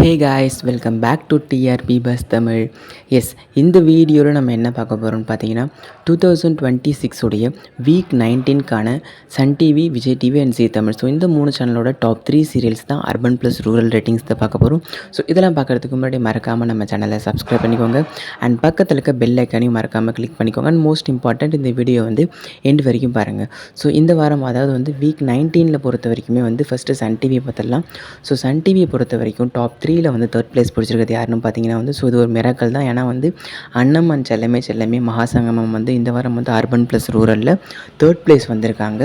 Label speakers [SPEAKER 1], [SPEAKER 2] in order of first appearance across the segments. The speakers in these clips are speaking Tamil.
[SPEAKER 1] Hey guys, welcome back to TRP bus Tamil. Yes, இந்த வீடியோவில் நம்ம என்ன பார்க்க போகிறோம்னு பார்த்தீங்கன்னா 2026 உடைய வீக் 19க்கான Sun TV, Vijay TV and Zee Tamil. So இந்த 3 சேனலோட டாப் 3 சீரியல்ஸ் தான் அர்பன் ப்ளஸ் ரூரல் ரேட்டிங்ஸ் தான் பார்க்க போகிறோம். ஸோ இதெல்லாம் பார்க்குறதுக்கு முன்னாடி மறக்காமல் நம்ம சேனலை சப்ஸ்கிரைப் பண்ணிக்கோங்க அண்ட் பக்கத்தில் இருக்க பெல் ஐக்கானையும் மறக்காமல் கிளிக் பண்ணிக்கோங்க. அண்ட் மோஸ்ட் இம்பார்ட்டண்ட், இந்த வீடியோ வந்து எண்ட் வரைக்கும் பாருங்கள். ஸோ இந்த வாரம், அதாவது வந்து வீக் 19 பொறுத்த வரைக்குமே வந்து ஃபஸ்ட்டு சன் டிவியை பார்த்துடலாம். ஸோ சன் டிவியை பொறுத்த வரைக்கும் டாப் 3ல வந்து தேர்ட் பிளேஸ் பிடிச்சிருக்கிறது யாருன்னு பார்த்தீங்கன்னா வந்து ஸோ இது ஒரு மிராக்கல் தான். ஏன்னா வந்து அன்னம் அண்ட் செல்லமே மகாசங்கமம் வந்து இந்த வாரம் வந்து அர்பன் ப்ளஸ் ரூரலில் தேர்ட் பிளேஸ் வந்திருக்காங்க.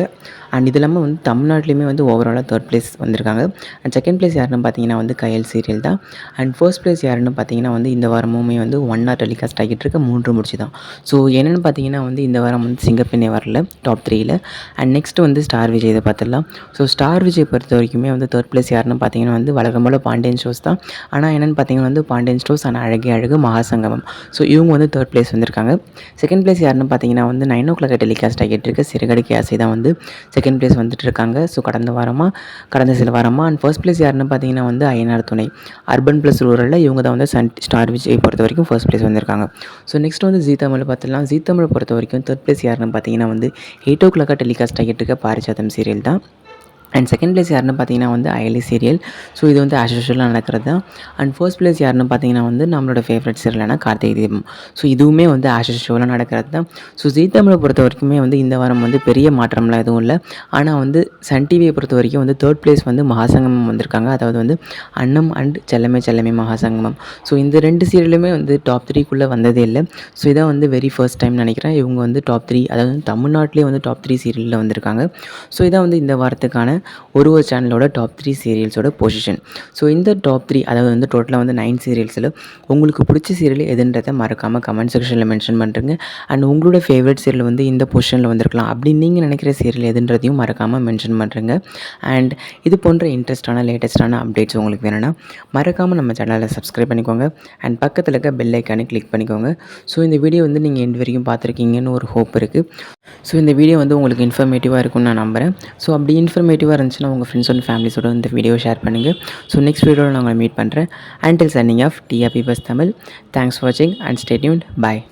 [SPEAKER 1] அண்ட் இது இல்லாமல் வந்து தமிழ்நாட்டிலையுமே வந்து ஓவராலாக தேர்ட் பிளேஸ் வந்திருக்காங்க. அண்ட் செகண்ட் பிளேஸ் யாருன்னு பார்த்தீங்கன்னா வந்து கயல் சீரியல் தான். அண்ட் ஃபர்ஸ்ட் பிளேஸ் யாருன்னு பார்த்தீங்கன்னா வந்து இந்த வாரமுமே வந்து 1 hour டெலிகாஸ்ட் ஆகிட்டு இருக்க 3 முடிச்சு தான். ஸோ என்னென்னு பார்த்தீங்கன்னா வந்து இந்த வாரம் வந்து சிங்கப்பெண்ணே வரல டாப் 3ல். அண்ட் நெக்ஸ்ட் வந்து ஸ்டார் விஜய் இதை பார்த்துடலாம். ஸோ ஸ்டார் விஜய் பொறுத்த வரைக்குமே வந்து தேர்ட் பிளேஸ் யாருன்னு பார்த்தீங்கன்னா வந்து வழக்கம் போல் பாண்டியன் ஷோஸ் தான். ஆனால் என்னென்னு பார்த்தீங்கன்னா வந்து பாண்டியன் ஸ்டோர்ஸ் ஆனால் அழகு மகாசங்கமம். ஸோ இவங்க வந்து தேர்ட் பிளேஸ் வந்திருக்காங்க. செகண்ட் பிளேஸ் யாருன்னு பார்த்தீங்கன்னா வந்து 9 o'clock டெலிகாஸ்ட் ஆகிட்டு இருக்க சிறுகடிக்கு ஆசை தான் வந்து செகண்ட் பிளேஸ் வந்துட்டு இருக்காங்க. ஸோ கடந்த சில வாரமாக. அண்ட் ஃபர்ஸ்ட் பிளேஸ் யாருன்னு பார்த்தீங்கன்னா வந்து அய்யனார் துணை அர்பன் ப்ளஸ் ரூரலில் இவங்க தான் வந்து ஸ்டார் விஜய் பொறுத்த வரைக்கும் ஃபர்ஸ்ட் பிளேஸ் வந்திருக்காங்க. ஸோ நெக்ஸ்ட் வந்து ஜீ தமிழ் பார்த்துலாம். ஜீ தமிழ் பொறுத்த வரைக்கும் தேர்ட் பிளேஸ் யாருன்னு பார்த்தீங்கன்னா வந்து 8 o'clock டெலிகாஸ்ட் ஆகிட்டு இருக்க பாரிஜாதம் சீரியல் தான். அண்ட் செகண்ட் பிளேஸ் யாருன்னு பார்த்தீங்கன்னா வந்து அயலி சீரியல். ஸோ இது வந்து ஆஸ் யூஷுவலாக நடக்கிறது தான். அண்ட் ஃபர்ஸ்ட் பிளேஸ் யாருன்னு பார்த்தீங்கன்னா வந்து நம்மளோட ஃபேவரட் சீரியலான கார்த்திகை தீபம். ஸோ இதுவுமே வந்து ஆஸ் யூஷுவலாக நடக்கிறது தான். ஸோ ஜீ தமிழை பொறுத்த வரைக்குமே வந்து இந்த வாரம் வந்து பெரிய மாற்றம்லாம் எதுவும் இல்லை. ஆனால் வந்து சன் டிவியை பொறுத்த வரைக்கும் வந்து தேர்ட் பிளேஸ் வந்து மகாசங்கமம் வந்திருக்காங்க. அதாவது வந்து அன்னம் அண்ட் செல்லமே மகாசங்கமம். ஸோ இந்த 2 சீரியலுமே வந்து டாப் 3க்குள்ளே வந்ததே இல்லை. ஸோ இதான் வந்து வெரி ஃபர்ஸ்ட் டைம் நினைக்கிறேன் இவங்க வந்து டாப் 3, அதாவது தமிழ்நாட்டிலே வந்து டாப் 3 சீரியலில் வந்திருக்காங்க. ஸோ இதான் வந்து இந்த வாரத்துக்கான ஒரு சேனலோட டாப் 3 சீரியல்ஸோட பொசிஷன். ஸோ இந்த டாப் 3, அதாவது வந்து டோட்டலாக வந்து 9 சீரியல்ஸில் உங்களுக்கு பிடிச்ச சீரியல் எதுன்றதை மறக்காமல் கமெண்ட் செக்ஷனில் மென்ஷன் பண்ணுறேங்க. அண்ட் உங்களோட ஃபேவரட் சீரியல் வந்து இந்த பொசிஷனில் வந்திருக்கலாம் அப்படின்னு நீங்கள் நினைக்கிற சீரியல் எதுன்றதையும் மறக்காமல் மென்ஷன் பண்ணுறேங்க. அண்ட் இது போன்ற இன்ட்ரெஸ்டான லேட்டஸ்ட்டான அப்டேட்ஸ் உங்களுக்கு வேணும்னா மறக்காமல் நம்ம சேனலை சப்ஸ்கிரைப் பண்ணிக்கோங்க அண்ட் பக்கத்தில் இருக்க பெல் ஐக்கானை கிளிக் பண்ணிக்கோங்க. ஸோ இந்த வீடியோ வந்து நீங்கள் எண்ட் வரைக்கும் பார்த்துருக்கீங்கன்னு ஒரு ஹோப் இருக்குது. ஸோ இந்த வீடியோ வந்து உங்களுக்கு இன்ஃபர்மேட்டிவாக இருக்கும்னு நான் நம்புகிறேன். ஸோ அப்படி இன்ஃபர்மேட்டிவாக இருந்துச்சுன்னா உங்கள் ஃப்ரெண்ட்ஸ் அண்ட் ஃபேமிலிஸோட இந்த வீடியோ ஷேர் பண்ணுங்கள். ஸோ நெக்ஸ்ட் வீடியோவில் நான் உங்களை மீட் பண்ணுறேன். Until signing off TRP bus Tamil. Thanks for வாட்சிங் அண்ட் ஸ்டே டியூன்ட். பாய்.